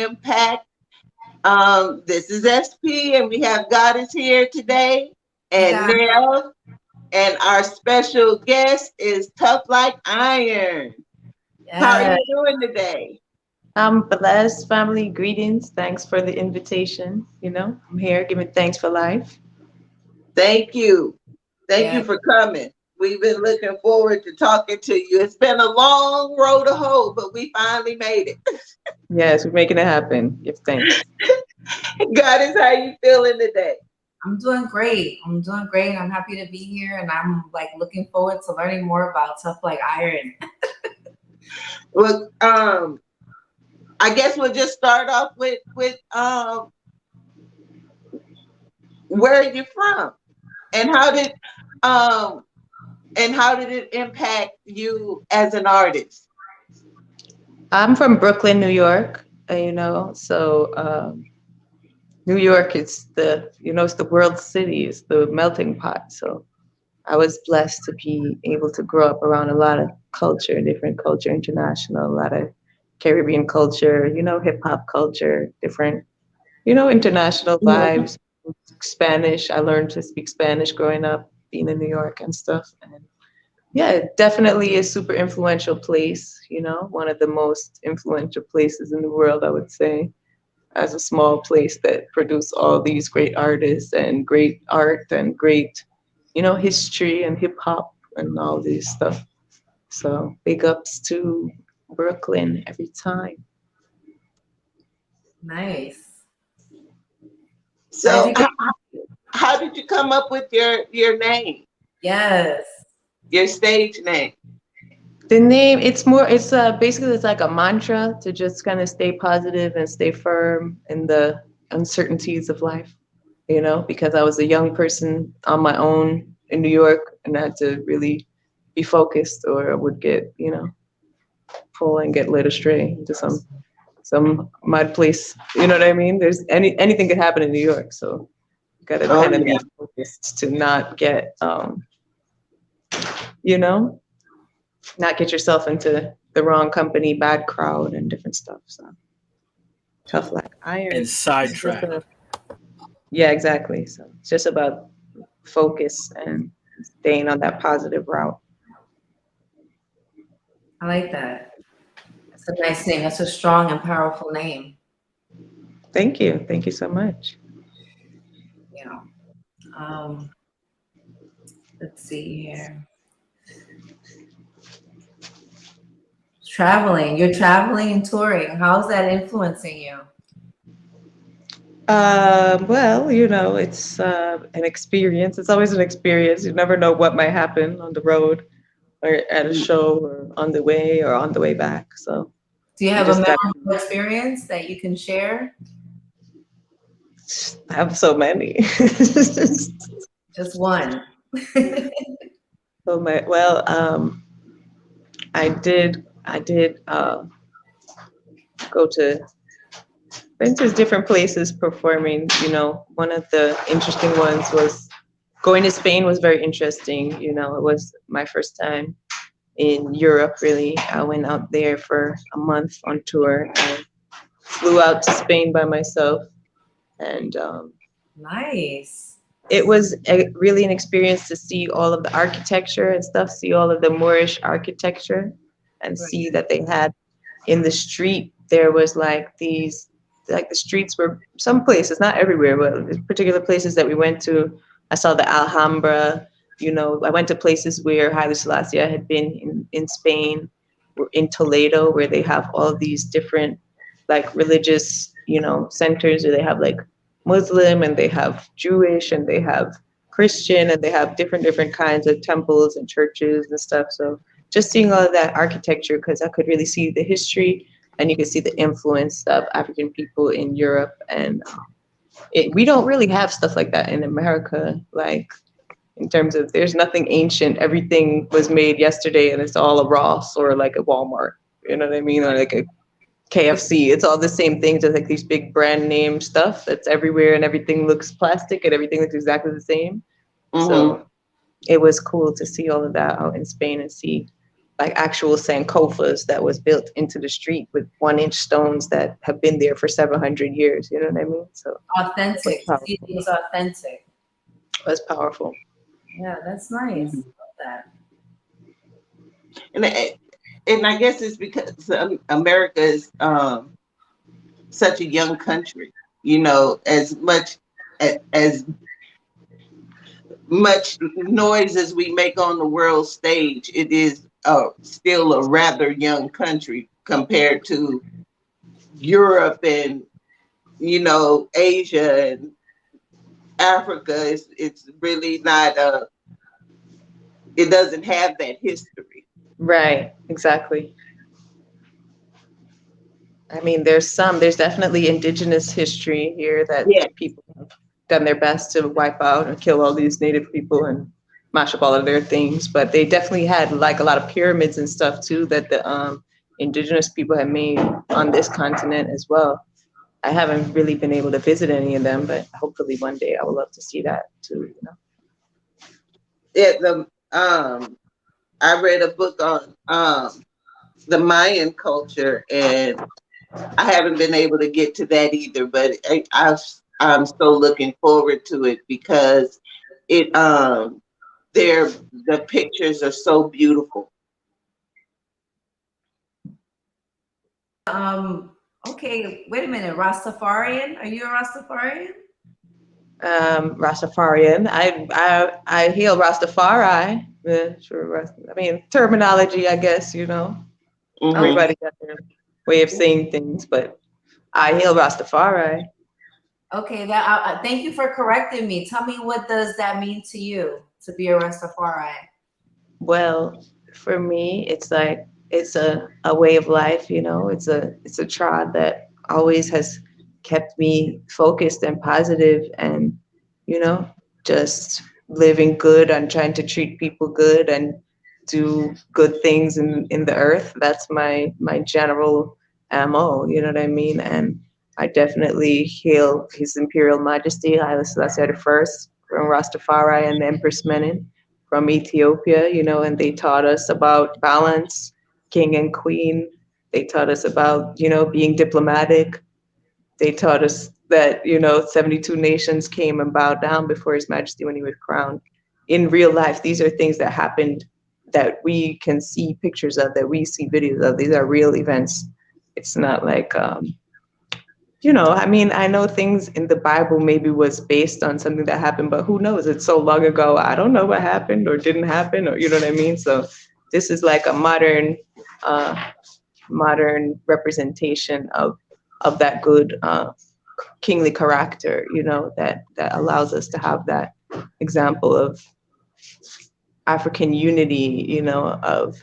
Impact. This is SP, and we have Goddess here today, Hey and guys. Nell, and our special guest is Tough Like Iron. How are Yeah. you doing today? I'm blessed, family. Greetings. Thanks for the invitation. I'm here giving thanks for life. Thank you. Thank Yeah. you for coming. We've been looking forward to talking to you. It's been a long road to hoe, but we finally made it. Yes, we're making it happen. Give thanks. Goddess, how you feeling today? I'm doing great. I'm doing great. I'm happy to be here and I'm like looking forward to learning more about Tuff Like Iron. Well, I guess we'll just start off with where are you from, and um how did it impact you as an artist? I'm from Brooklyn, New York. So New York is it's the world city. It's the melting pot. So I was blessed to be able to grow up around a lot of culture, different culture, international, a lot of Caribbean culture, hip hop culture, different, international Mhm. vibes. Spanish. I learned to speak Spanish growing up, being in New York and stuff. And yeah, it definitely is super influential place, one of the most influential places in the world, I would say, as a small place that produce all these great artists and great art and great, history and hip hop and all these stuff. So big ups to Brooklyn every time. Nice. How did So you get how did you come up with your name, Yes. your stage name? The name, it's basically it's like a mantra to just kind of stay positive and stay firm in the uncertainties of life, because I was a young person on my own in New York and I had to really be focused or I would get, pull and get led astray into some mud place. You know what I mean? There's anything could happen in New York, so you gotta Oh kind of yeah. be focused to not get you know, not get yourself into the wrong company, bad crowd, and different stuff. So tough like And iron. sidetrack. Yeah, exactly. So it's just about focus and staying on that positive route. I like that. That's a nice name. That's a strong and powerful name. Thank you. Thank you so much. You know. Um, let's see here. Traveling. You're traveling and touring. How's that influencing you? Well, it's an experience. It's always an experience. You never know what might happen on the road or at a show or on the way back. So Do you you have a just got memorable experience that you can share? to have so many. Just one. I did go to been to different places performing. One of the interesting ones was going to Spain was very interesting. It was my first time in Europe, really. I went out there for a month on tour and flew out to Spain by myself. And Nice. it was really an experience to see all of the architecture and stuff, see all of the Moorish architecture, and Right. see that they had in the street, there was like the streets were some places, not everywhere, but there's particular places that we went to. I saw the Alhambra. I went to places where Haile Selassie had been in Spain, or in Toledo, where they have all these different like religious, centers where they have like Muslim and they have Jewish and they have Christian and they have different kinds of temples and churches and stuff. So just seeing all of that architecture, because I could really see the history and you could see the influence of African people in Europe. And we don't really have stuff like that in America. Like in terms of there's nothing ancient. Everything was made yesterday and it's all a Ross or like a Walmart. You know what I mean? Or like a KFC. It's all the same thing, just like these big brand name stuff that's everywhere and everything looks plastic and everything looks exactly the same. Mm-hmm. So it was cool to see all of that out in Spain and see like actual Sankofas that was built into the street with 1-inch stones that have been there for 700 years. You know what I mean? So it was Authentic. See powerful. things authentic. It was powerful. Yeah, that's nice. Mhm. Love that. And I guess it's because America is such a young country. You know, as much noise as we make on the world stage, it is still a rather young country compared to Europe and Asia and Africa. It's really not it doesn't have that history. Right, exactly. I mean, there's definitely indigenous history here that Yeah, people have done their best to wipe out and kill all these native people and mash up all of their things. But they definitely had like a lot of pyramids and stuff too that the indigenous people had made on this continent as well. I haven't really been able to visit any of them, but hopefully one day I would love to see that too. You know? I read a book on the Mayan culture, and I haven't been able to get to that either. But I'm so looking forward to it because it the pictures are so beautiful. Okay, wait a minute. Rastafarian? Are you a Rastafarian? Rastafarian. I hail Rastafari. Yeah, sure. I mean, terminology, I guess, you know. Hmm. Everybody got their way of saying things, but I hail Rastafari. Okay, thank you for correcting me. Tell me, what does that mean to you to be a Rastafari? Well, for me, it's like it's a way of life, you know. It's a tribe that always has kept me focused and positive and, you know, just living good and trying to treat people good and do good things in the earth. That's my general MO, you know what I mean? And I definitely hail His Imperial Majesty Haile Selassie I from Rastafari and the Empress Menen from Ethiopia, you know, and they taught us about balance, king and queen. They taught us about, you know, being diplomatic. They taught us that, you know, 72 nations came and bowed down before His Majesty when he was crowned. In real life, these are things that happened that we can see pictures of, that we see videos of. These are real events. It's not like, you know, I mean, I know things in the Bible maybe was based on something that happened, but who knows? It's so long ago. I don't know what happened or didn't happen, or you know what I mean? So this is like a uh, modern representation of that good kingly character, you know, that allows us to have that example of African unity, you know, of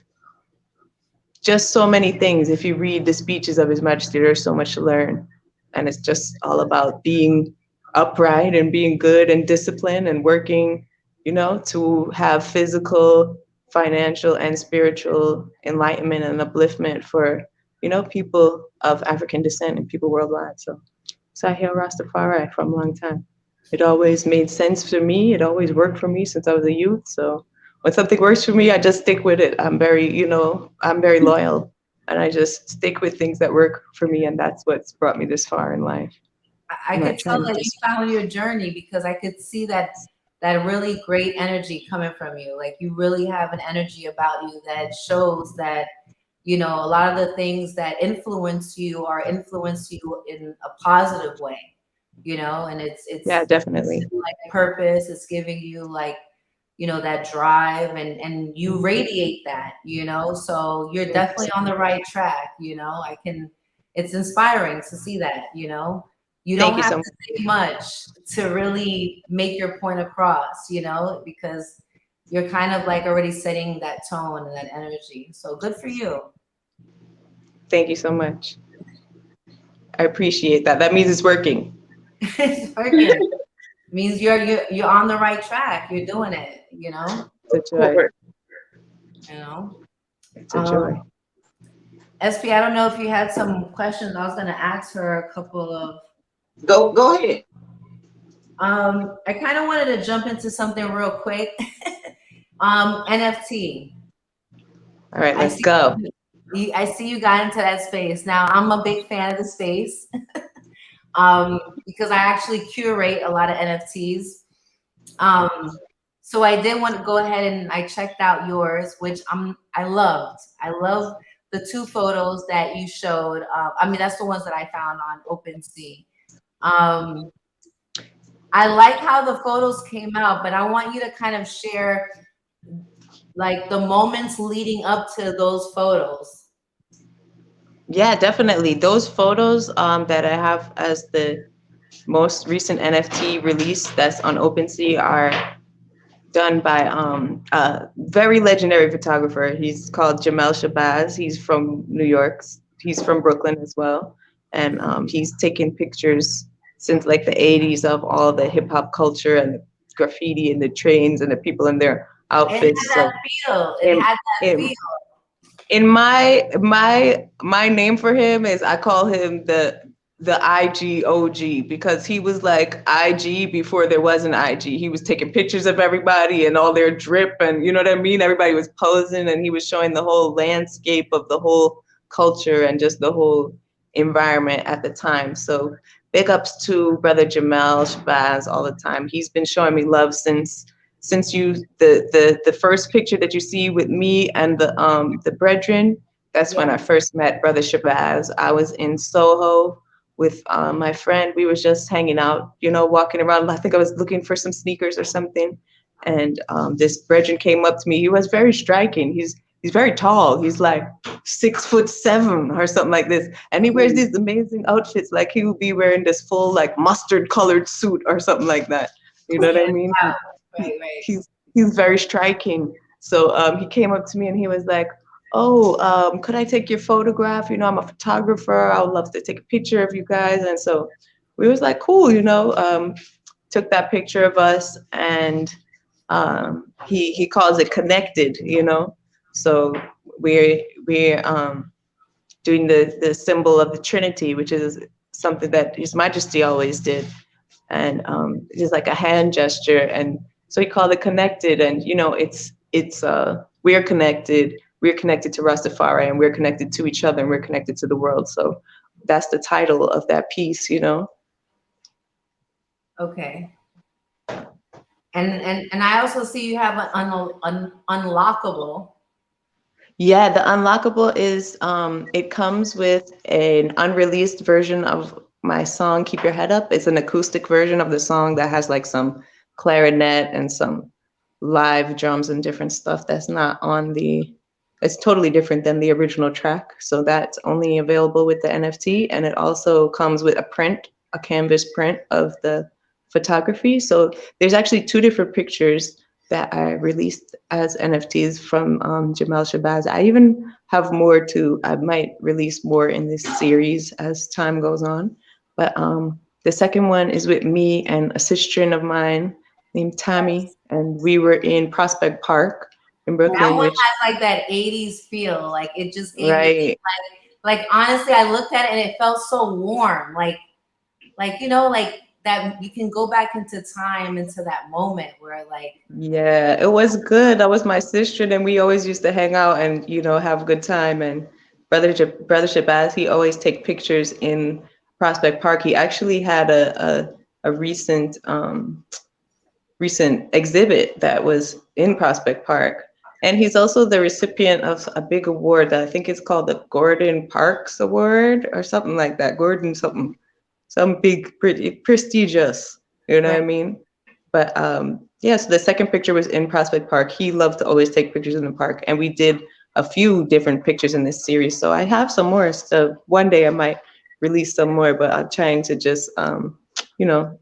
just so many things. If you read the speeches of His Majesty, there's so much to learn. And it's just all about being upright and being good and disciplined and working, you know, to have physical, financial, and spiritual enlightenment and upliftment for, you know, people of African descent and people worldwide. So I hail Rastafari from a long time. It always made sense for me. It always worked for me since I was a youth. So when something works for me, I just stick with it. I'm very, you know, I'm very loyal and I just stick with things that work for me. And that's what's brought me this far in life. I I'm could not tell trying to that you just, found your journey because I could see that really great energy coming from you. Like you really have an energy about you that shows that, you know, a lot of the things that influence you are influence you in a positive way, you know, and yeah, it's definitely. like purpose, it's giving you like, you know, that drive and you radiate that, you know, so you're Thank you definitely so on the much. right track, you know. It's inspiring to see that, you know. You don't Thank you have so to much. say much to really make your point across, you know, because you're kind of like already setting that tone and that energy. So good for you. Thank you so much. I appreciate that. That means it's working. It's working. Means you're on the right track. You're doing it, you know. It's a Of joy. course. You know. It's a Um, joy. SP, I don't know if you had some questions. I was gonna ask her a couple of Go ahead. I kind of wanted to jump into something real quick. NFT. All right, I let's see. go. I see you got into that space. Now I'm a big fan of the space, because I actually curate a lot of NFTs. Um, so I did want to go ahead and I checked out yours, which I loved. I love the two photos that you showed. I mean, that's the ones that I found on OpenSea. Um, I like how the photos came out, but I want you to kind of share like the moments leading up to those photos. Yeah, definitely. Those photos that I have as the most recent NFT release that's on OpenSea are done by a very legendary photographer. He's called Jamel Shabazz. He's from New York. He's from Brooklyn as well, and he's taken pictures since like the '80s of all the hip hop culture and the graffiti and the trains and the people in their It had outfits. that So feel. It in had that in feel. in my name for him is I call him the IG OG because he was like IG before there was an IG. He was taking pictures of everybody and all their drip and you know what I mean? Everybody was posing and he was showing the whole landscape of the whole culture and just the whole environment at the time. So big ups to brother Jamel Shabazz all the time. He's been showing me love since you the first picture that you see with me and the brethren. That's when Yeah. I first met brother Shabazz. I was in Soho with my friend. We was just hanging out, you know, walking around. I think I was looking for some sneakers or something, and this brethren came up to me. He was very striking. He's very tall. He's like 6'7" or something like this, and he wears these amazing outfits. Like he would be wearing this full like mustard colored suit or something like that. You know what I Yeah. mean? Right. Right. He's very striking. So he came up to me and he was like, "Oh, could I take your photograph? You know, I'm a photographer. I would love to take a picture of you guys." And so we was like, "Cool," you know. Took that picture of us, and he calls it connected, you know. So we're doing the symbol of the Trinity, which is something that His Majesty always did, and just like a hand gesture, and so he called it connected, and you know it's we're connected to Rastafari, and we're connected to each other, and we're connected to the world. So that's the title of that piece, you know. Okay. And I also see you have an unlockable. Yeah, the unlockable is it comes with an unreleased version of my song Keep Your Head Up. It's an acoustic version of the song that has like some clarinet and some live drums and different stuff that's not on the it's totally different than the original track. So that's only available with the NFT, and it also comes with a print, a canvas print of the photography. So there's actually two different pictures that I released as NFTs from Jamal Shabazz. I even have more too. I might release more in this series as time goes on. But the second one is with me and a sister of mine named Tammy, and we were in Prospect Park in That Brooklyn, one which has like that 80s feel. Like it just gave me right. like honestly, I looked at it and it felt so warm. Like you know, like that you can go back into time into that moment where like Yeah, it was good. That was my sister, and we always used to hang out and you know have a good time. And brother Shabazz, he always take pictures in Prospect Park. He actually had a recent exhibit that was in Prospect Park, and he's also the recipient of a big award that I think it's called the Gordon Parks Award or something like that. Gordon something, some big, pretty prestigious. You know what right. I mean? But yeah, so the second picture was in Prospect Park. He loved to always take pictures in the park, and we did a few different pictures in this series. So I have some more. So one day I might release some more, but I'm trying to just you know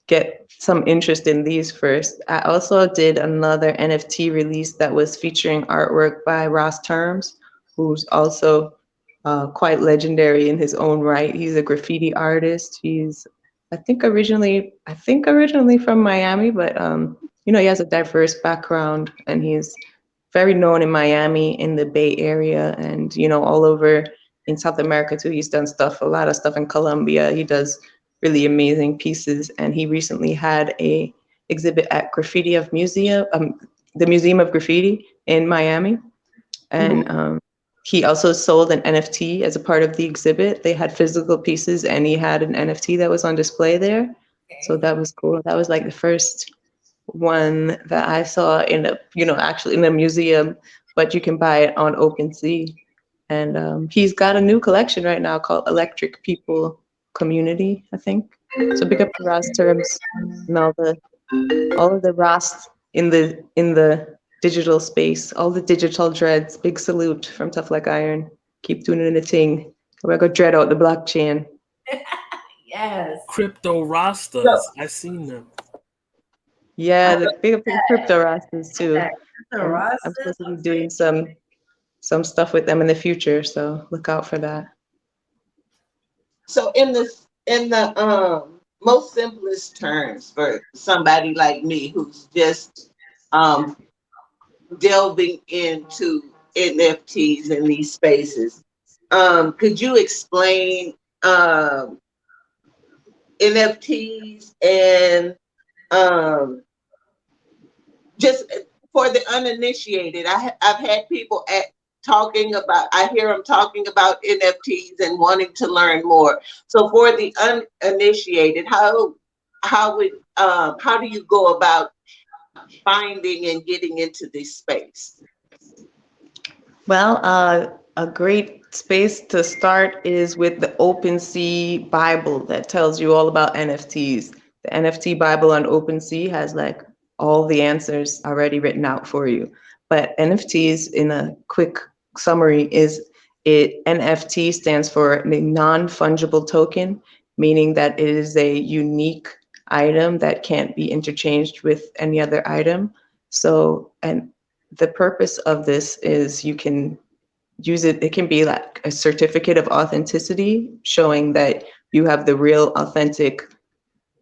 get some interest in these first. I also did another NFT release that was featuring artwork by Ross Terms, who's also quite legendary in his own right. He's a graffiti artist. He's, I think originally from Miami, but you know, he has a diverse background, and he's very known in Miami, in the Bay Area, and you know, all over in South America too. He's done stuff, a lot of stuff in Colombia. He does really amazing pieces, and he recently had a exhibit at the Museum of Graffiti in Miami, And he also sold an NFT as a part of the exhibit. They had physical pieces, and he had an NFT that was on display there. So Okay. that was cool. That was like the first one that I saw in a, actually in a museum, but you can buy it on OpenSea. And he's got a new collection right now called Electric People Community, I think. So big up to Ross Terms and all of the Ross in the digital space, all the digital dreads. Big salute from Tough Like Iron. Keep doing it in the thing. We're gonna dread out the blockchain. Yes. Crypto So, Rastas. I seen them. Yeah, the big up to the crypto Rastas too. That. The I'm rosters. supposed to be doing some stuff with them in the future, so look out for that. so in the most simplest terms for somebody like me who's just um delving into NFTs in these spaces, could you explain NFTs and um just for the uninitiated? I've had people talking about, I hear them talking about NFTs and wanting to learn more. So for the uninitiated, how do you go about finding and getting into this space? Well, a great space to start is with the OpenSea Bible that tells you all about NFTs. The NFT Bible on OpenSea has like all the answers already written out for you. But NFTs, in a quick summary, NFT stands for a non-fungible token, meaning that it is a unique item that can't be interchanged with any other item. So, and the purpose of this is you can use it, it can be like a certificate of authenticity showing that you have the real authentic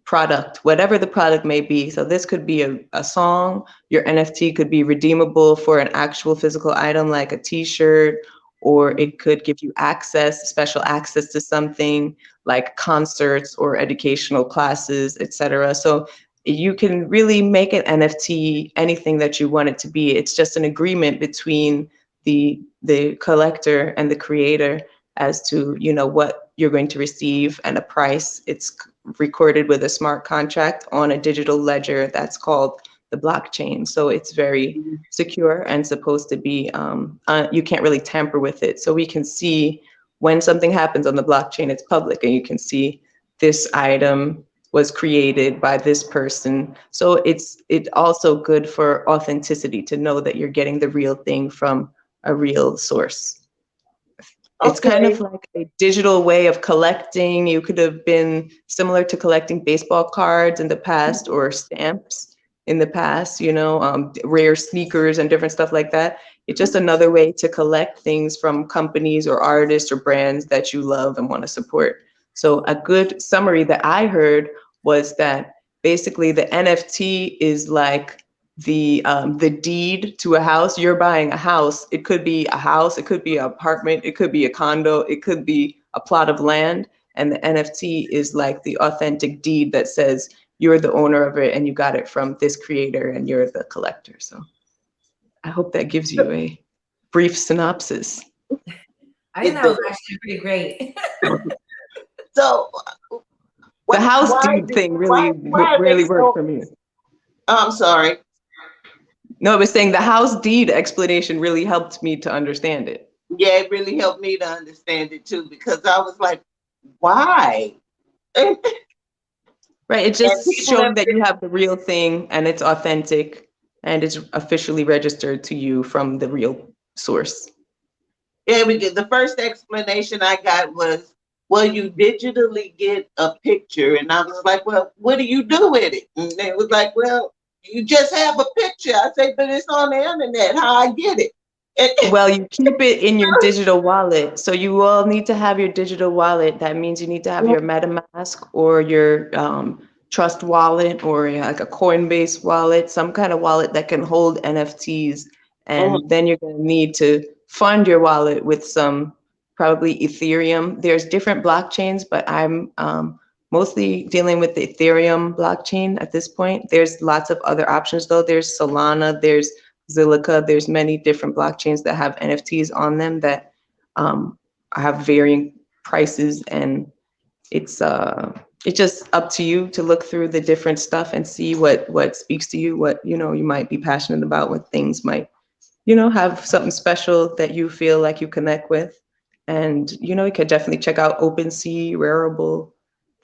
product, whatever the product may be. So this could be a song, your NFT could be redeemable for an actual physical item like a t-shirt, or it could give you access, special access to something like concerts or educational classes, etc. So you can really make an NFT anything that you want it to be. It's just an agreement between the collector and the creator as to, what you're going to receive and a price. It's recorded with a smart contract on a digital ledger that's called the blockchain. So it's very secure and supposed to be, you can't really tamper with it. So we can see when something happens on the blockchain, it's public, and you can see this item was created by this person. So it's also good for authenticity to know that you're getting the real thing from a real source. It's kind Okay. of like a digital way of collecting. You could have been similar to collecting baseball cards in the past or stamps in the past, rare sneakers and different stuff like that. It's just another way to collect things from companies or artists or brands that you love and want to support. So a good summary that I heard was that basically the NFT is like the deed to a house. You're buying a house. It could be a house, it could be an apartment, it could be a condo, it could be a plot of land. And the NFT is like the authentic deed that says you're the owner of it and you got it from this creator and you're the collector. So I hope that gives you a brief synopsis. I think It that was does. actually pretty great. So The house why deed thing why are they really worked so, for me. I'm sorry. No, I was saying the house deed explanation really helped me to understand it. Yeah, it really helped me to understand it too, because I was like, why? And Right. It's just people have showing that you have the real thing and it's authentic and it's officially registered to you from the real source. Yeah, we did. The first explanation I got was, well, you digitally get a picture. And I was like, well, what do you do with it? And they was like, well, you just have a picture. I say, but it's on the internet. How I get it? And, Well, you keep it in your digital wallet. So you will need to have your digital wallet. That means you need to have your MetaMask or your Trust wallet or like a Coinbase wallet, some kind of wallet that can hold NFTs. And then you're going to need to fund your wallet with some probably Ethereum. There's different blockchains, but I'm mostly dealing with the Ethereum blockchain at this point. There's lots of other options though. There's Solana, there's Zilliqa. There's many different blockchains that have NFTs on them that um, have varying prices, and it's just up to you to look through the different stuff and see what speaks to you, what you might be passionate about, what things might have something special that you feel like you connect with. And you could definitely check out OpenSea, Rarible.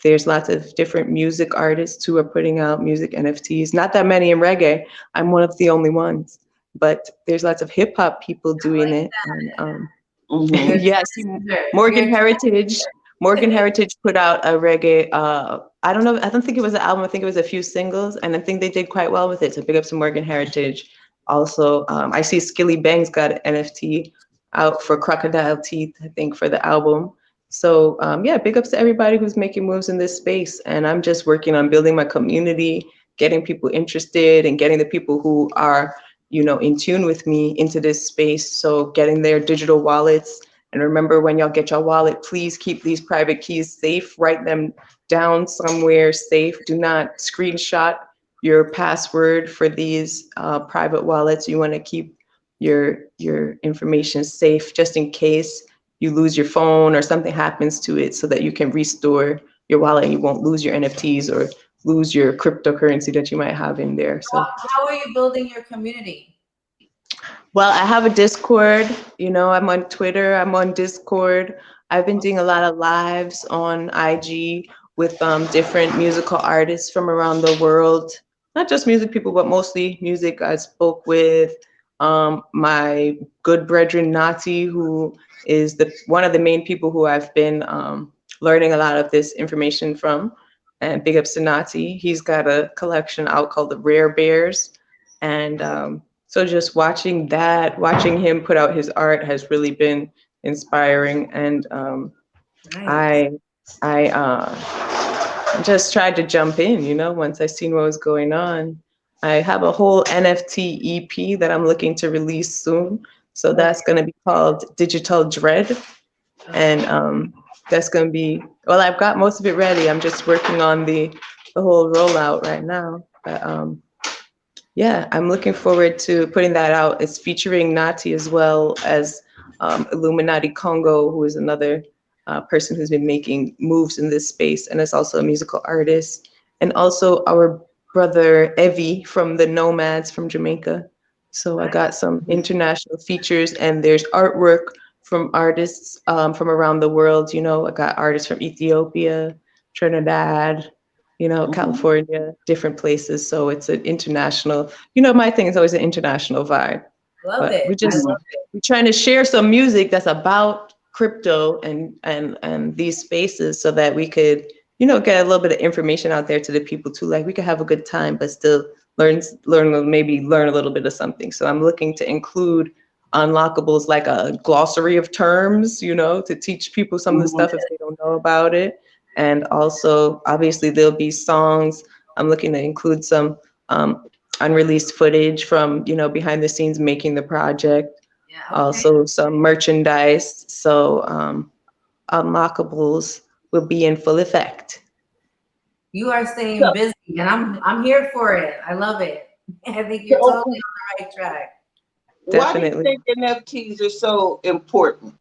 There's lots of different music artists who are putting out music NFTs. Not that many in reggae. I'm one of the only ones, but there's lots of hip hop people I doing like it. And you're Mm-hmm. yeah, see, Morgan Heritage. Morgan Heritage put out a reggae. I don't know. I don't think it was an album. I think it was a few singles, and I think they did quite well with it. So big ups to Morgan Heritage. Also, I see Skilly Bang's got an NFT out for Crocodile Teeth, I think, for the album. So yeah, big ups to everybody who's making moves in this space. And I'm just working on building my community, getting people interested, and getting the people who are in tune with me into this space. So getting their digital wallets. And remember, when y'all get your wallet, please keep these private keys safe. Write them down somewhere safe. Do not screenshot your password for these private wallets. You want to keep your information safe just in case you lose your phone or something happens to it, so that you can restore your wallet and you won't lose your NFTs or lose your cryptocurrency that you might have in there. So How are you building your community? well, I have a Discord. I'm on Twitter. I'm on Discord. I've been doing a lot of lives on IG with different musical artists from around the world. Not just music people, but mostly music. I spoke with my good brethren Nati, who is the one of the main people who I've been learning a lot of this information from. And big ups to Nati. He's got a collection out called the Rare Bears, and so just watching him put out his art has really been inspiring. And Nice. I just tried to jump in, once I seen what was going on. I have a whole NFT EP that I'm looking to release soon. So Okay. that's going to be called Digital Dread. And that's going to be, well, I've got most of it ready. I'm just working on the whole rollout right now. But yeah, I'm looking forward to putting that out. It's featuring Nati as well as Illuminati Congo, who is another person who's been making moves in this space and is also a musical artist. And also our brother Evie from the Nomads from Jamaica. So I got some international features, and there's artwork from artists from around the world. I got artists from Ethiopia, Trinidad, Mm-hmm. California, different places. So it's an international, my thing is always an international vibe. Love But it. I love it. we're trying to share some music that's about crypto and these spaces, so that we could, get a little bit of information out there to the people too. Like we could have a good time, but still maybe learn a little bit of something. So I'm looking to include unlockables like a glossary of terms, to teach people some of the Mm-hmm. stuff if they don't know about it. And also, obviously, there'll be songs. I'm looking to include some unreleased footage from, behind the scenes making the project. Yeah. Okay. Also, some merchandise. So, unlockables will be in full effect. You are staying So, busy, and I'm here for it. I love it. I think you're totally so on the right track. why do you Definitely. think NFTs are so important?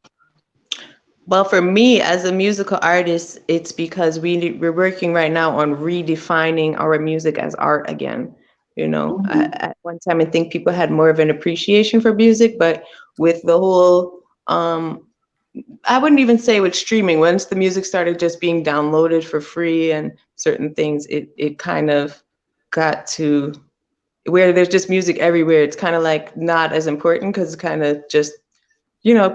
Well, for me as a musical artist, it's because we're working right now on redefining our music as art again. Mm-hmm. At one time, I think people had more of an appreciation for music, but with the whole, I wouldn't even say with streaming, once the music started just being downloaded for free and certain things, it kind of got to where there's just music everywhere. It's kind of like not as important because it's kind of just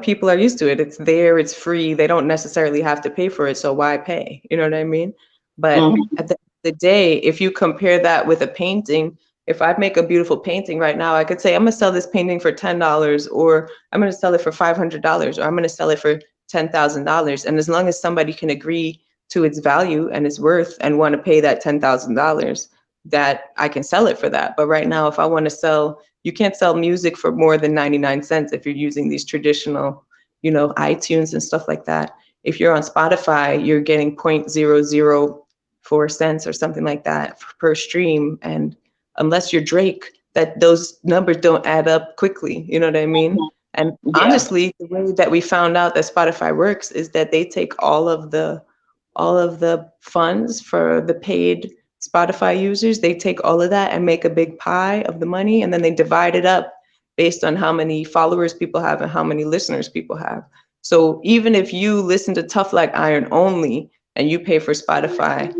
people are used to it. It's there, it's free. They don't necessarily have to pay for it. So why pay? You know what I mean? But Mm-hmm. at the end of the day, if you compare that with a painting, if I make a beautiful painting right now, I could say, I'm going to sell this painting for $10, or I'm going to sell it for $500, or I'm going to sell it for $10,000. And as long as somebody can agree to its value and its worth and want to pay that $10,000, that I can sell it for that. But right now, if I want to sell, you can't sell music for more than 99 cents if you're using these traditional, iTunes and stuff like that. If you're on Spotify, you're getting 0.004 cents or something like that per stream. And unless you're Drake, that those numbers don't add up quickly. You know what I mean? And Yeah. honestly, the way that we found out that Spotify works is that they take all of the funds for the paid Spotify users, they take all of that and make a big pie of the money, and then they divide it up based on how many followers people have and how many listeners people have. So even if you listen to Tough Like Iron only and you pay for Spotify,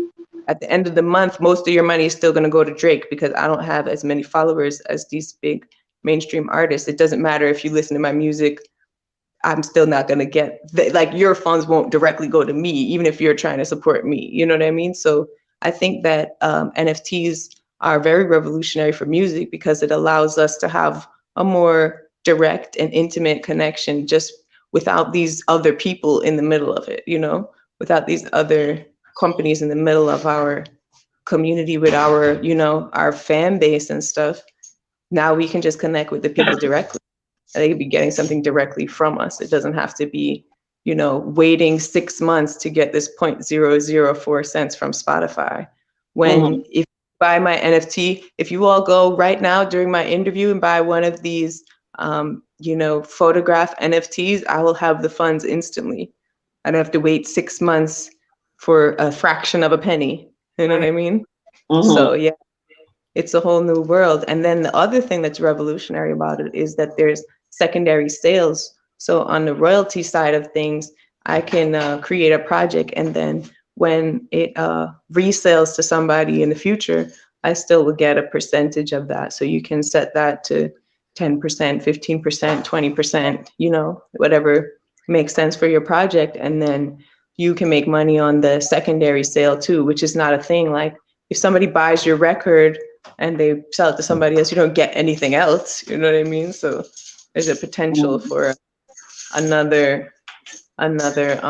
at the end of the month, most of your money is still going to go to Drake because I don't have as many followers as these big mainstream artists. It doesn't matter if you listen to my music, I'm still not going to get like your funds won't directly go to me, even if you're trying to support me. You know what I mean? So I think that NFTs are very revolutionary for music because it allows us to have a more direct and intimate connection just without these other people in the middle of it, you know, without these other companies in the middle of our community with our, you know, our fan base and stuff. Now we can just connect with the people directly. They could be getting something directly from us. It doesn't have to be, you know, waiting 6 months to get this 0.004 cents from Spotify. When Mhm. if you buy my NFT, if you all go right now during my interview and buy one of these, you know, photograph NFTs, I will have the funds instantly. I don't have to wait 6 months for a fraction of a penny. You know what Right. I mean? So Mhm. yeah, it's a whole new world. And then the other thing that's revolutionary about it is that there's secondary sales. So on the royalty side of things, I can create a project, and then when it resales to somebody in the future, I still will get a percentage of that. So you can set that to 10%, 15%, 20%, you know, whatever makes sense for your project. And then you can make money on the secondary sale too, which is not a thing. Like if somebody buys your record and they sell it to somebody else, you don't get anything else. You know what I mean? So there's a potential Mhm. for another, another,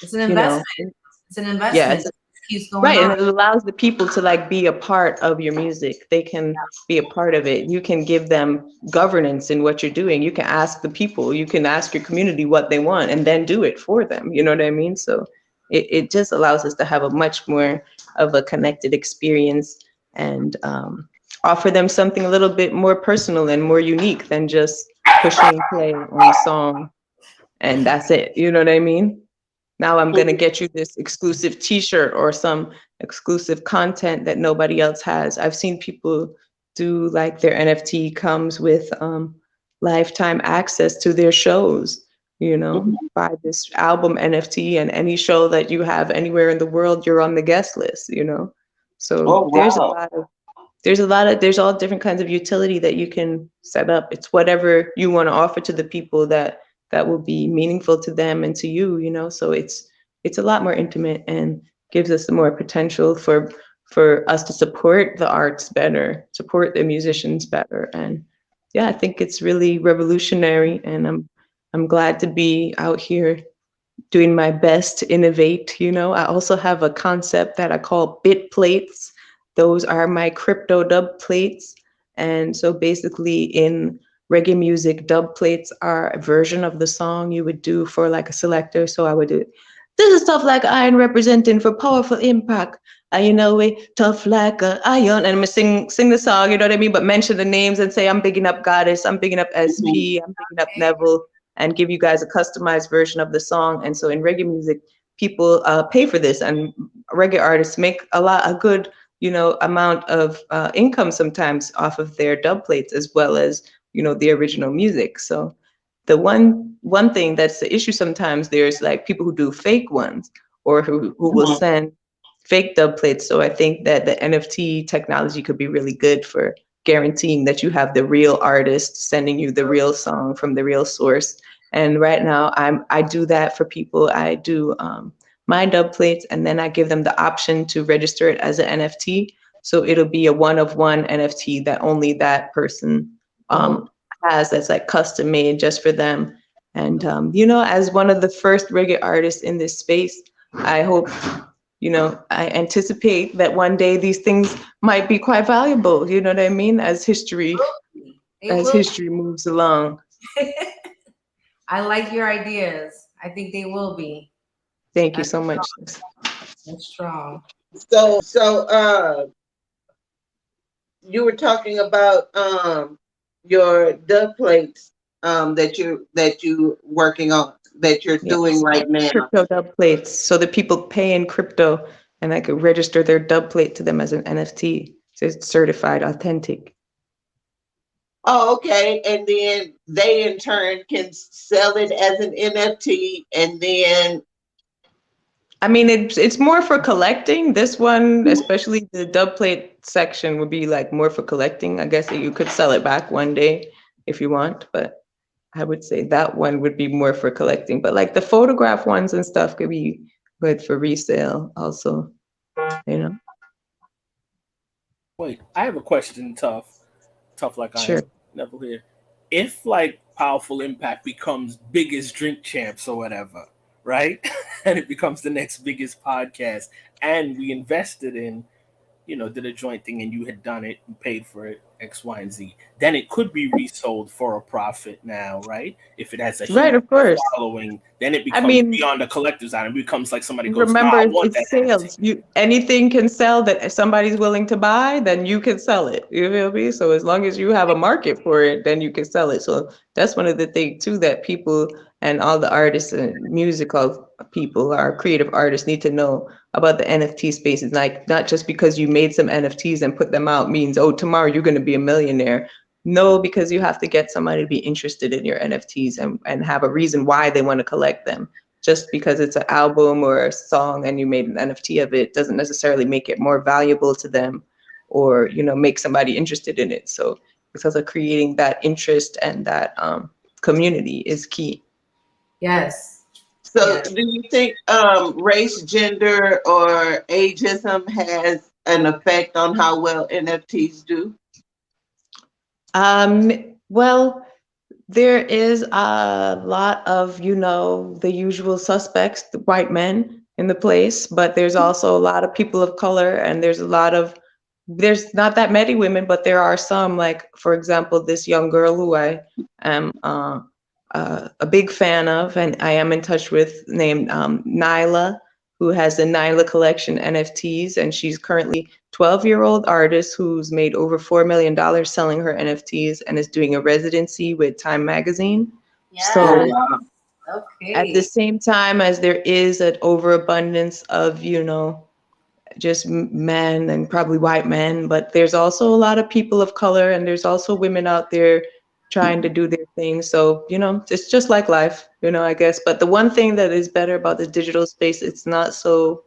It's an you know, investment. It's an yeah, investment it's that keeps going right. And on. it allows the people to like be a part of your music. They can be a part of it. You can give them governance in what you're doing. You can ask the people, you can ask your community what they want and then do it for them. You know what I mean? So it just allows us to have a much more of a connected experience and offer them something a little bit more personal and more unique than just pushing play on a song and that's it. You know what I mean? Now I'm going to get you this exclusive t-shirt or some exclusive content that nobody else has. I've seen people do like their NFT comes with lifetime access to their shows, you know, Mhm. buy this album NFT and any show that you have anywhere in the world, you're on the guest list, you know. So Oh wow. there's all different kinds of utility that you can set up. It's whatever you want to offer to the people that will be meaningful to them and to you, you know. So it's a lot more intimate and gives us more potential for us to support the arts better, support the musicians better. And yeah, I think it's really revolutionary, and I'm glad to be out here doing my best to innovate. You know, I also have a concept that I call bit plates. Those are my crypto dub plates. And so basically in reggae music, dub plates are a version of the song you would do for like a selector. So I would do, this is Tough Like Iron representing for Powaful Impak. You know, we tough like a iron, and I'm gonna sing the song, you know what I mean? But mention the names and say I'm bigging up Goddess, I'm bigging up Mhm. SP, I'm bigging up Neville, and give you guys a customized version of the song. And so in reggae music, people pay for this, and reggae artists make a good, you know, amount of income sometimes off of their dub plates as well as, you know, the original music. So the one thing that's the issue sometimes, there's like people who do fake ones or who will Mhm. send fake dub plates. So I think that the NFT technology could be really good for guaranteeing that you have the real artist sending you the real song from the real source. And right now I do that for people. I do my dub plates, and then I give them the option to register it as an NFT. So it'll be a one of one NFT that only that person Oh, has, that's like custom made just for them. And you know, as one of the first reggae artists in this space, I hope, you know, I anticipate that one day these things might be quite valuable, you know what I mean, they as will. history moves along. I like your ideas. I think they will be. Thank you That's so much. that's strong. So you were talking about your dub plates that you working on that you're doing Yes, right now. crypto dub plates. So the people pay in crypto, and I could register their dub plate to them as an NFT. So it's certified authentic. Oh, okay. And then they in turn can sell it as an NFT and then I mean, it's more for collecting. This one, especially the dub plate section, would be like more for collecting. I guess that you could sell it back one day if you want, but I would say that one would be more for collecting. But like the photograph ones and stuff could be good for resale also, you know? Wait, I have a question, Tough Like Sure. Iron. Never here. If like Powerful Impact becomes biggest drink champs or whatever, right? And it becomes the next biggest podcast, and we invested in, did a joint thing and you had done it and paid for it, X, Y, and Z, then it could be resold for a profit now, right? If it has a huge Right, of course. following, then it I becomes mean, beyond a collector's item. It becomes like somebody goes, no, remember, I it's, want that it's NFT. sales. You anything can sell that if somebody's willing to buy, then you can sell it. You feel me? So as long as you have a market for it, then you can sell it. So that's one of the things too that people and all the artists and musical people, our creative artists, need to know about the NFT space. It's like not just because you made some NFTs and put them out means, oh, tomorrow you're going to be a millionaire. No, because you have to get somebody to be interested in your NFTs and have a reason why they want to collect them. Just because it's an album or a song and you made an NFT of it doesn't necessarily make it more valuable to them or, make somebody interested in it. So because of creating that interest and that community is key. Yes. so Yes. do you think race, gender, or ageism has an effect on how well NFTs do? Um, well, there is a lot of, the usual suspects, the white men in the place, but there's also a lot of people of color, and there's not that many women, but there are some, like, for example, this young girl who I am a big fan of, and I am in touch with, named Nyla, who has the Nyla Collection NFTs, and she's currently 12-year-old artist who's made over $4 million selling her NFTs and is doing a residency with Time Magazine. Oh Yes. So wow. at the Okay. same time as there is an overabundance of, just men and probably white men, but there's also a lot of people of color and there's also women out there trying to do their thing. So, it's just like life, I guess. But the one thing that is better about the digital space, it's not so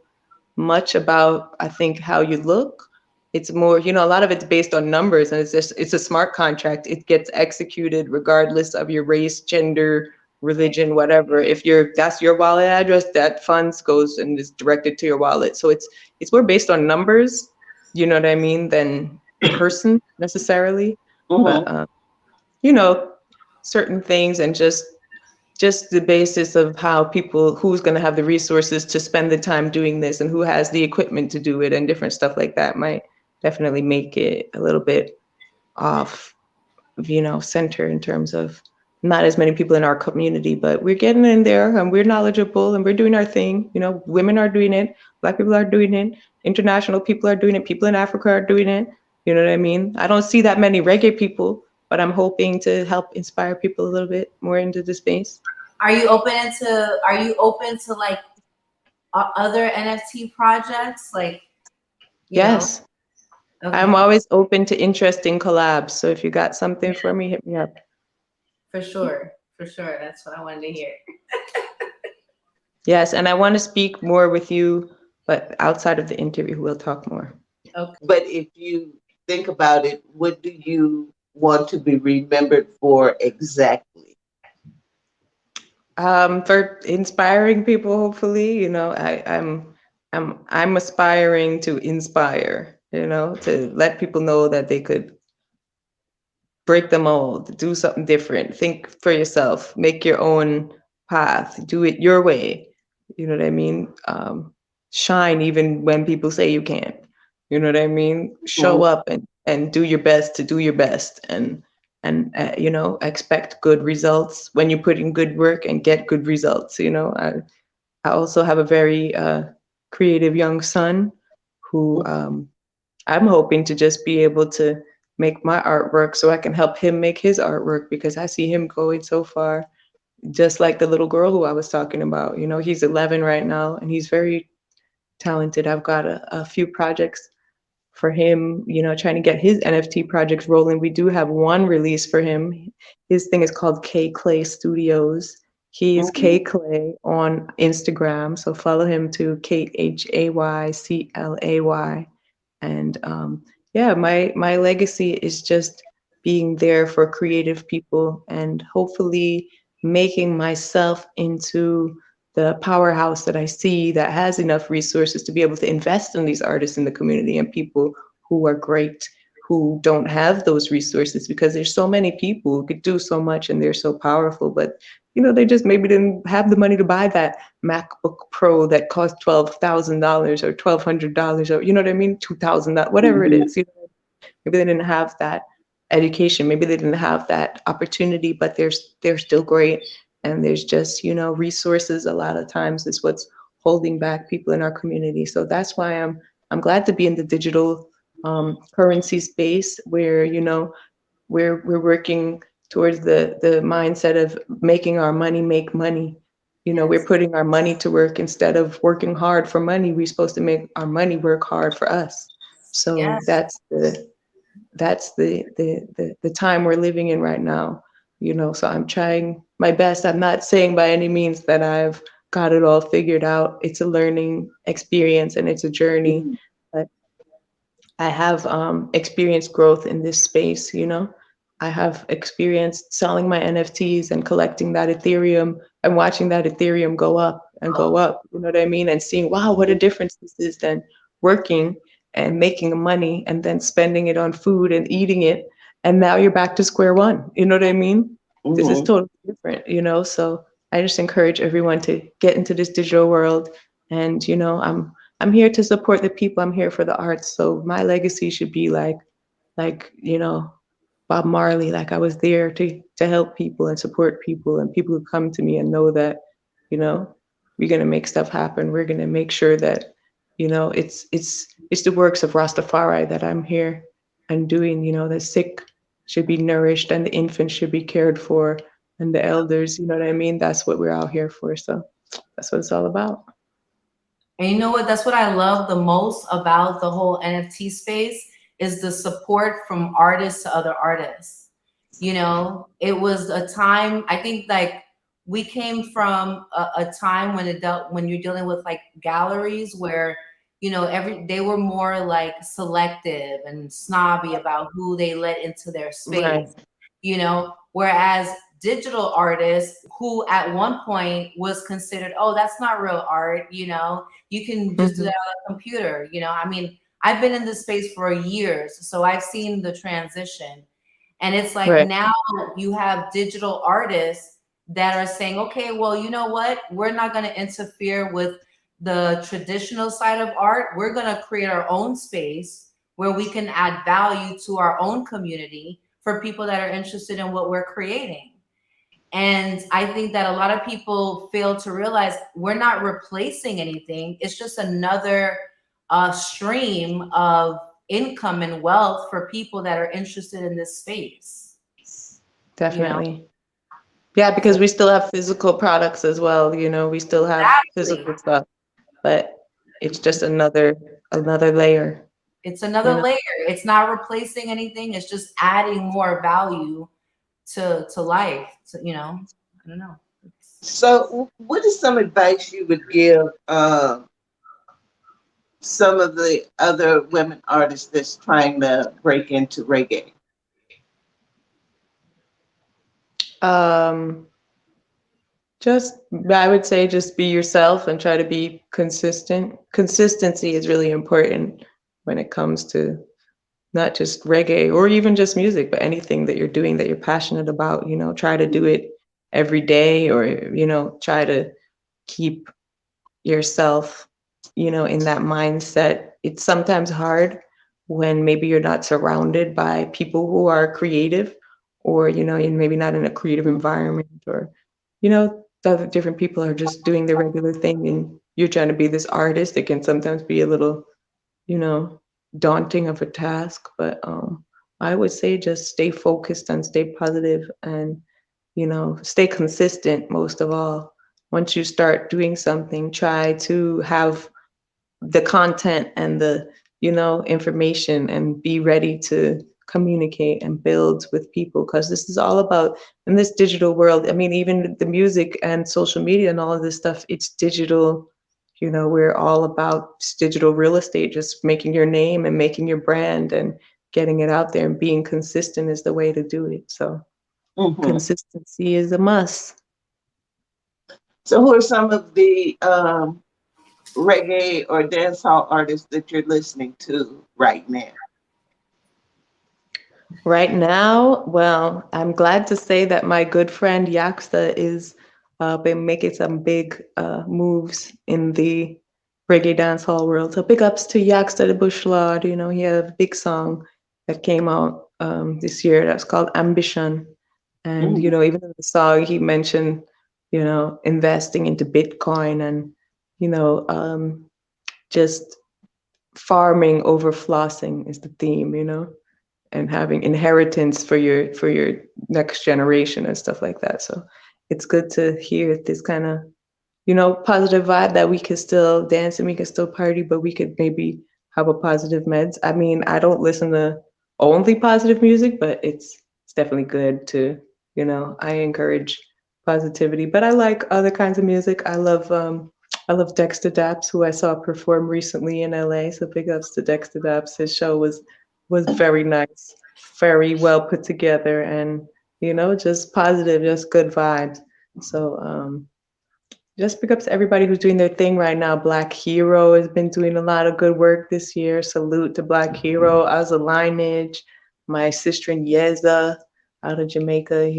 much about, I think, how you look. It's more, a lot of it's based on numbers, and it's a smart contract. It gets executed regardless of your race, gender, religion, whatever. If that's your wallet address, that funds goes and is directed to your wallet. So it's more based on numbers, you know what I mean, than the person necessarily. But Hmm. you know, certain things, and just the basis of how people, who's going to have the resources to spend the time doing this and who has the equipment to do it and different stuff like that might definitely make it a little bit off, center in terms of not as many people in our community, but we're getting in there and we're knowledgeable and we're doing our thing. Women are doing it, Black people are doing it, international people are doing it, people in Africa are doing it. You know what I mean? I don't see that many reggae people, but I'm hoping to help inspire people a little bit more into the space. Are you open to like other NFT projects? Like, you know, Yes, I'm okay, always open to interesting collabs. So if you got something for me, hit me up. for sure. For sure. That's what I wanted to hear. Yes, and I want to speak more with you, but outside of the interview, we'll talk more. Okay. But if you think about it, what do you want to be remembered for exactly? For inspiring people, hopefully, I'm aspiring to inspire, to let people know that they could break the mold, do something different, think for yourself, make your own path, do it your way. You know what I mean? Shine even when people say you can't. You know what I mean? Show Mhm. up and do your best to do your best, and expect good results when you put in good work and get good results. I also have a very creative young son who I'm hoping to just be able to make my artwork so I can help him make his artwork because I see him going so far. Just like the little girl who I was talking about. You know, he's 11 right now and he's very talented. I've got a few projects for him, you know, trying to get his NFT projects rolling. We do have one release for him. His thing is called K Clay Studios. He's Mhm. K Clay on Instagram, so follow him to KHAYCLAY. And yeah, my legacy is just being there for creative people and hopefully making myself into the powerhouse that I see that has enough resources to be able to invest in these artists in the community and people who are great who don't have those resources because there's so many people who could do so much and they're so powerful, but you know they just maybe didn't have the money to buy that MacBook Pro that cost $12,000 or $1,200 or you know what I mean, $2,000, whatever it Mhm. is. You know, maybe they didn't have that education, maybe they didn't have that opportunity, but they're still great. And there's just you know resources. A lot of times is what's holding back people in our community. So that's why I'm glad to be in the digital currency space where you know we're working towards the mindset of making our money make money. You know, we're Yes. putting our money to work instead of working hard for money. We're supposed to make our money work hard for us. So Yes. that's the time we're living in right now. You know, so I'm trying my best. I'm not saying by any means that I've got it all figured out. It's a learning experience and it's a journey. Mhm. But I have experienced growth in this space, you know. I have experienced selling my NFTs and collecting that Ethereum and watching that Ethereum go up and go up, you know what I mean? And seeing, wow, what a difference this is than working and making money and then spending it on food and eating it. And now you're back to square one, you know what I mean? This is Mhm. totally different, you know? So I just encourage everyone to get into this digital world. And, you know, I'm here to support the people. I'm here for the arts. So my legacy should be like you know, Bob Marley. Like I was there to help people and support people and people who come to me and know that, you know, we're gonna make stuff happen. We're gonna make sure that, you know, it's the works of Rastafari that I'm here and doing. You know, the sick should be nourished and the infants should be cared for and the elders. You know what I mean? That's what we're out here for. So that's what it's all about. And you know what? That's what I love the most about the whole NFT space is the support from artists to other artists. You know, it was a time, I think like we came from a time when it dealt when you're dealing with like galleries where, you know, they were more like selective and snobby about who they let into their Right. space, you know, whereas digital artists who at one point was considered, oh, that's not real art, you know, you can just do that Hmm. on a computer. You know, I mean, I've been in this space for years, so I've seen the transition. And it's like Right. now you have digital artists that are saying, okay, well, you know what? We're not going to interfere with the traditional side of art. We're going to create our own space where we can add value to our own community for people that are interested in what we're creating. And I think that a lot of people fail to realize we're not replacing anything. It's just another stream of income and wealth for people that are interested in this space, you know? Definitely. Yeah, So because we still have physical products as well, you know, we still have exactly. physical stuff, but it's just another layer, It's you another know. layer. It's not replacing anything. It's just adding more value to life. To, you know, I don't know. It's, So, what is some advice you would give some of the other women artists that's trying to break into reggae? Um, just I would say just be yourself and try to be consistent. Consistency is really important when it comes to not just reggae or even just music, but anything that you're doing that you're passionate about, you know, try to do it every day or, you know, try to keep yourself, you know, in that mindset. It's sometimes hard when maybe you're not surrounded by people who are creative or, you know, and maybe not in a creative environment or, you know, the other different people are just doing the regular thing and you're trying to be this artist. It can sometimes be a little, you know. daunting of a task, but I would say just stay focused and stay positive and, stay consistent most of all. Once you start doing something, try to have the content and the, information and be ready to communicate and build with people because this is all about in this digital world. I mean, even the music and social media and all of this stuff, it's digital. We're all about digital real estate, just making your name and making your brand and getting it out there and being consistent is the way to do it. So Hmm. consistency is a must. So, who are some of the reggae or dancehall artists that you're listening to right now? Right now, well, I'm glad to say that my good friend Yaksta is been making some big moves in the reggae dancehall world. So big ups to Yaksta the Bush Lord. He had a big song that came out this year that's called Ambition. And Mhm. even in the song, he mentioned investing into Bitcoin and just farming over flossing is the theme. And having inheritance for your next generation and stuff like that. So it's good to hear this kind of positive vibe that we could still dance and we could still party, but we could maybe have a positive meds. I mean, I don't listen to only positive music, but it's definitely good to I encourage positivity. But I like other kinds of music. I love Dexter Daps, who I saw perform recently in LA. So big ups to Dexter Daps. His show was very nice, very well put together, and just positive, just good vibes. So just big ups to everybody who's doing their thing right now. Black Hero has been doing a lot of good work this year. Salute to Black Hero. As a lineage, my sister in Yeza out of Jamaica.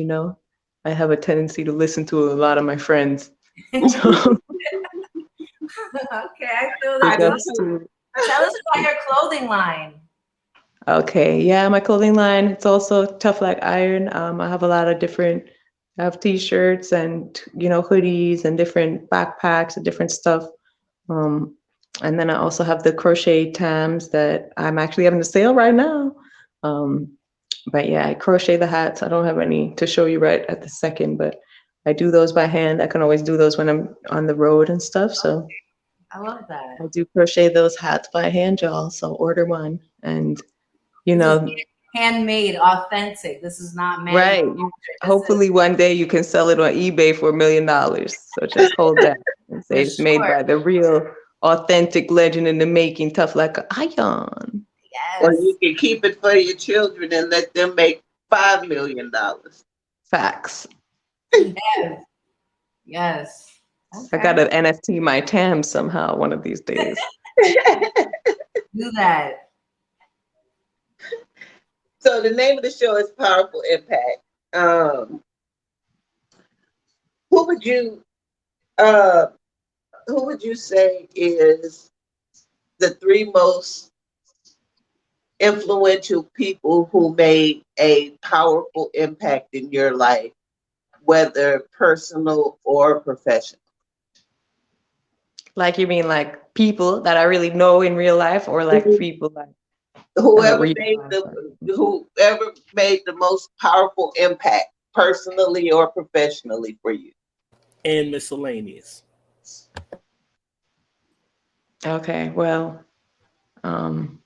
I have a tendency to listen to a lot of my friends. So Okay, I feel I big that. do ups too. to. Tell us about your clothing line. Okay, yeah, my clothing line, it's also Tough Like Iron. I have a lot of different, I have t-shirts and, hoodies and different backpacks and different stuff. Um, and then I also have the crochet tams that I'm actually having a sale right now. Um, but yeah, I crochet the hats. I don't have any to show you right at the second, but I do those by hand. I can always do those when I'm on the road and stuff. So I love I that. do crochet those hats by hand, y'all. So order one. And, you This is know, handmade, authentic. This is not right. manufactured. This is Hopefully one day you can sell it on eBay for $1 million. So just hold that and for say it's made sure. by the real authentic legend in the making, tough like iron. Or Yes. you can keep it for your children and let them make $5 million. Facts. Yes. Yes. I Okay. gotta NFT my TAM somehow one of these days. Do that. So the name of the show is Powerful Impact. Um, who would you uh, who would you say is the three most influential people who made a powerful impact in your life, whether personal or professional? Like you mean like people that I really know in real life or like Mhm. people like Whoever real made life? the whoever made the most powerful impact, personally or professionally, for you. And miscellaneous. Okay, well, um,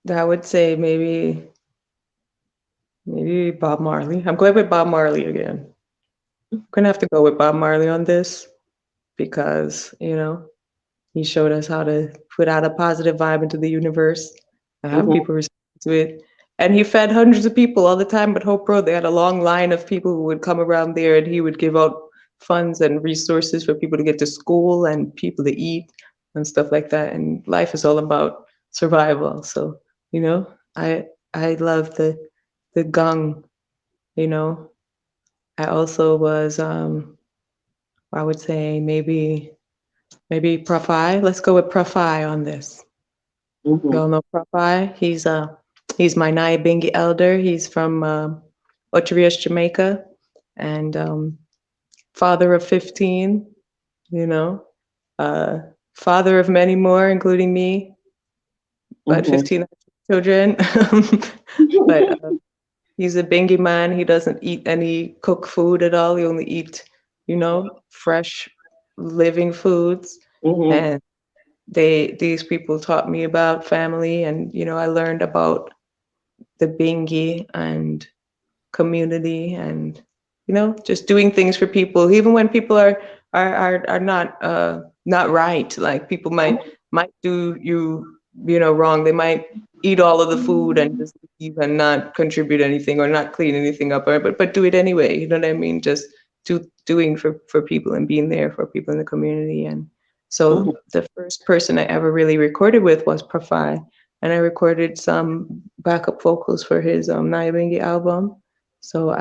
I would say maybe Bob Marley. I'm going with Bob Marley again. Gonna have to go with Bob Marley on this because, he showed us how to put out a positive vibe into the universe and have Mhm. people respond to it. And he fed hundreds of people all the time. But Hope Road, they had a long line of people who would come around there, and he would give out funds and resources for people to get to school and people to eat and stuff like that. And life is all about survival. So, I love the gong. You know, I also was I would say maybe Profi. Let's go with Profi on this. Mhm. Y'all know Profi. He's my Nyabingi elder. He's from Ocho Rios, Jamaica, and father of 15. You know, uh, father of many more, including me, about Mm-hmm. 15 children. But he's a Bengi man. He doesn't eat any cooked food at all. He only eat, fresh, living foods. Mm-hmm. And these people taught me about family, and I learned about the Bengi and community, and just doing things for people, even when people are not right. Like people might do wrong. They might eat all of the food and just leave and not contribute anything or not clean anything up, or but do it anyway. You know what I mean? Just doing for people and being there for people in the community. And so the first person I ever really recorded with was Profi, and I recorded some backup vocals for his Naibengi album. So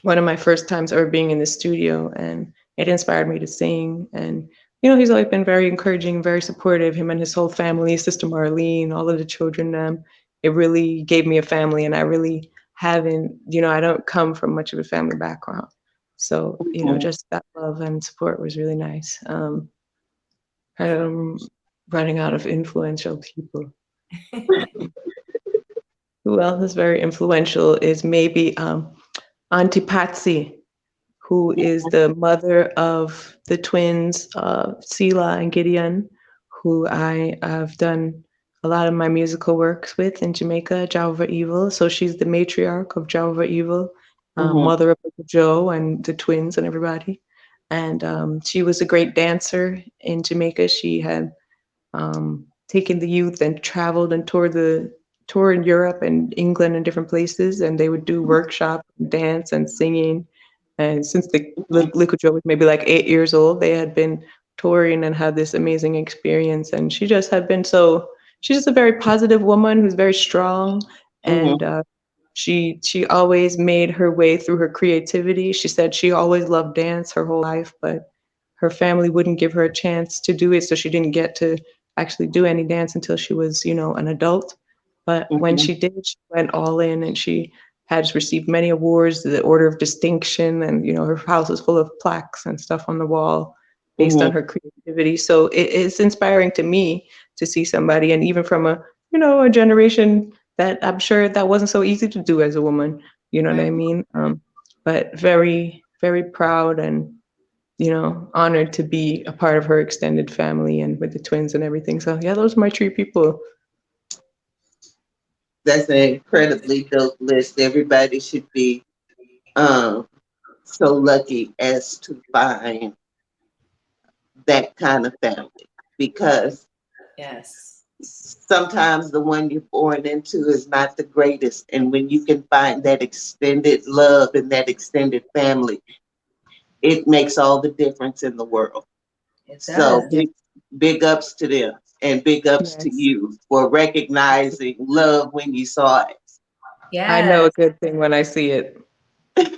one of my first times ever being in the studio, and it inspired me to sing. And he's always been very encouraging, very supportive. Him and his whole family, Sister Marlene, all of the children. It really gave me a family, and I really haven't. I don't come from much of a family background, so Mm-hmm. just that love and support was really nice. I'm running out of influential people. Who else is very influential is maybe Auntie Patsy, who is the mother of the twins, Sela and Gideon, who I have done a lot of my musical works with in Jamaica, Java Evil. So she's the matriarch of Java Evil, Mm-hmm. mother of Uncle Joe and the twins and everybody. And she was a great dancer in Jamaica. She had taken the youth and traveled and tour in Europe and England and different places, and they would do workshops, dance and singing. And since the Liquid Joe was maybe like 8 years old, they had been touring and had this amazing experience. And she just had been she's just a very positive woman who's very strong, Mm-hmm. and she always made her way through her creativity. She said she always loved dance her whole life, but her family wouldn't give her a chance to do it, so she didn't get to actually do any dance until she was, an adult. But when Mm-hmm. she did, she went all in, and she has received many awards, the Order of Distinction, and her house is full of plaques and stuff on the wall based Mm-hmm. on her creativity. So it's inspiring to me to see somebody, and even from a generation that I'm sure that wasn't so easy to do as a woman. You know what Right. I mean? But very, very proud and honored to be a part of her extended family and with the twins and everything. So yeah, those are my three people. That's an incredibly dope list. Everybody should be um so lucky as to find that kind of family, because Yes. sometimes the one you're born into is not the greatest. And when you can find that extended love and that extended family, it makes all the difference in the world. It So does. Yeah. big ups to them, and big ups to Yes. you for recognizing love when you saw I know a Yes. good thing when I see it. it.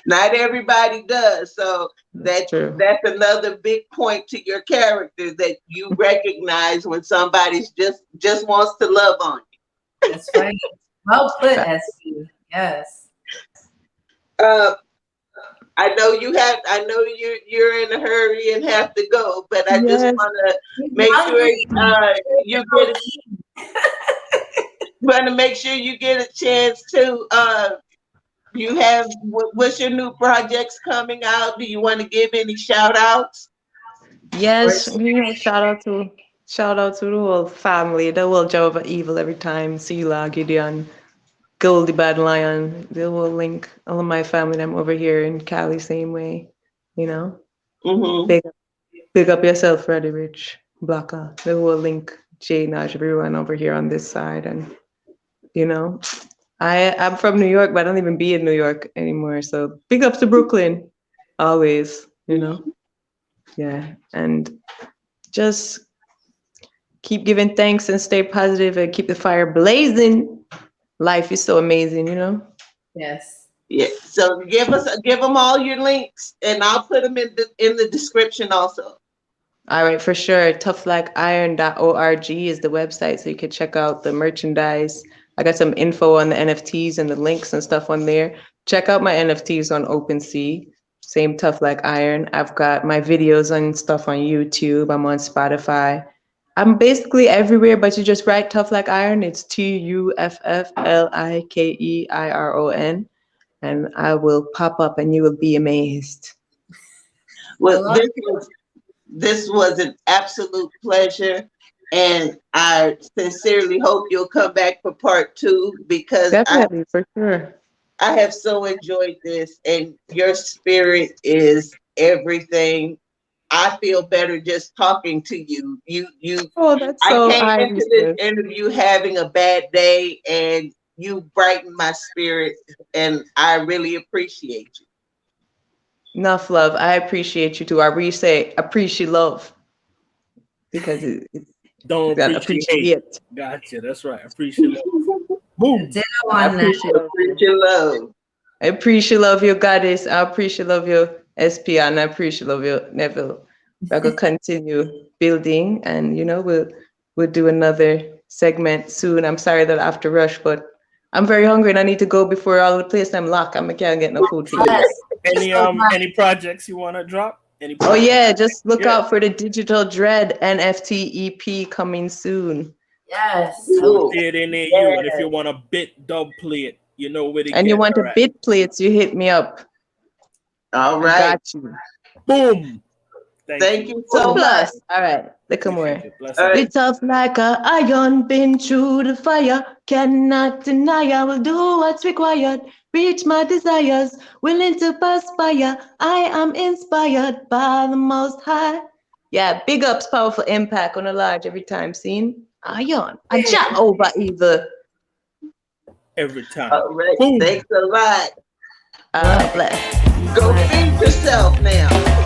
Not everybody does. So That's true. that's another big point to your character, that you recognize when somebody's just wants to love on That's right. Well put, Fact. SC. Yes. you. I know you're in a hurry and have to go, but I just Yes. want to He's make sure hungry. you get a, want to make sure you get a chance to you have what's your new projects coming out? Do you want to give any shout outs? Yes. Shout out to the whole family, the whole Jehovah Evil every time. Sela, Gideon, Goldie Bad Lion. They will link all of my family. I'm over here in Cali, same way. You know, Mm-hmm. big big up yourself, Freddie Rich, Blacka. They will link Jay Nash, everyone over here on this side, and you know, I'm from New York, but I don't even be in New York anymore. So big ups to Brooklyn, always. Yeah, and just keep giving thanks and stay positive and keep the fire blazing. Life is so amazing. Yes. Yeah. So give them all your links, and I'll put them in the description also. All right, for sure. ToughlikeIron.org is the website, so you can check out the merchandise. I got some info on the NFTs and the links and stuff on there. Check out my NFTs on OpenSea. same Tough Like Iron. I've got my videos and stuff on YouTube. I'm on Spotify. I'm basically everywhere, but you just write Tough Like Iron. It's TuffLikeIron, and I will pop up and you will be amazed. Well, this was an absolute pleasure, and I sincerely hope you'll come back for part two because Definitely, for sure. I have so enjoyed this, and your spirit is everything. I feel better just talking to you. Oh, that's I so came Irish. into this interview having a bad day, and you brightened my spirit, and I really appreciate you. Enough love. I appreciate you too. Or we say appreciate love because it's Don't that appreciate hate. appreciate. Gotcha. That's right. Appreciate love. Boom. Ditto I on that. appreciate love. Appreciate love. I appreciate love you, Goddess. I appreciate love you, SP, and I appreciate love you, Neville. We're gonna continue building, and we'll do another segment soon. I'm sorry that I have to rush, but I'm very hungry and I need to go before all the place I'm locked. I can't get no food to eat. Yes. Any projects you want to drop? Oh yeah, just look out for the Digital Dread NFT EP coming soon. Yes. Cool. See it in there, you. And if you want a bit dub play it, you know where to And get you want her a at. bit plates, you hit me up. All I right. got you. Boom. Thank you so much. Plus. All right, look more. Appreciate it. Bless All up. right. It's tough like a iron, been through the fire. Cannot deny, I will do what's required. Reach my desires, willing to perspire. I am inspired by the Most High. Yeah, big ups, powerful impact on a large every time seen. Iron, a jack over evil. Every time. All right. Boom. Thanks a lot. Bless. Go feed yourself now.